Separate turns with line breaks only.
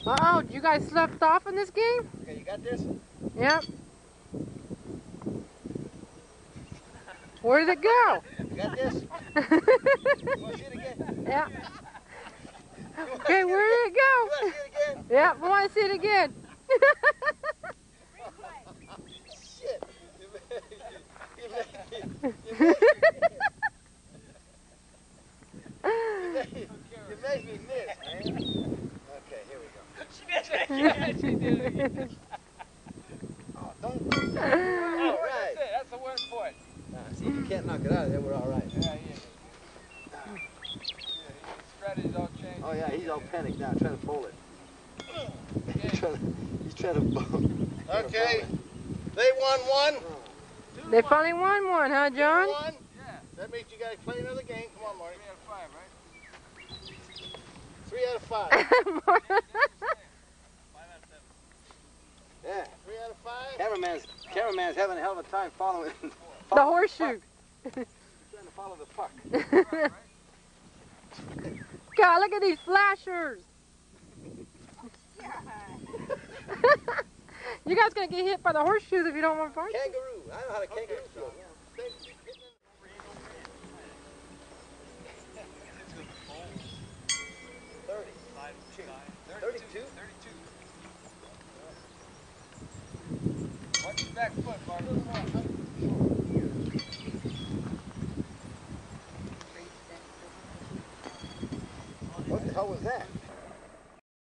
Uh-oh, you guys slept off in this game?
Okay, you got this?
Yep. Where did it go?
You got this? You want to see it again?
Yeah. Okay, where did it go?
You want to see it again?
Yeah, we want to see it again.
Shit. You made me miss, man. Okay, here we go.
She did.
Oh, don't.
All
All
right.
right.
That's it. That's the word for it.
See, if you can't knock it out of there, we're all right.
Yeah. His strategy's all changed.
Oh, yeah, he's all panicked now, trying to bowl it. He's trying to bowl. Okay. They won one.
They finally won one, huh, John?
One.
Yeah.
That means you got to play another game. Come on, Marty.
3 out of 5, right?
3 out of 5.
5 out of 7.
Yeah.
3 out of 5.
Cameraman's having a hell of a time following.
The horseshoe.
Trying to follow the puck.
God, look at these flashers. You guys gonna get hit by the horseshoes if you don't want to fight.
Kangaroo. I know how to kangaroo feel.
Watch your back foot, Bart.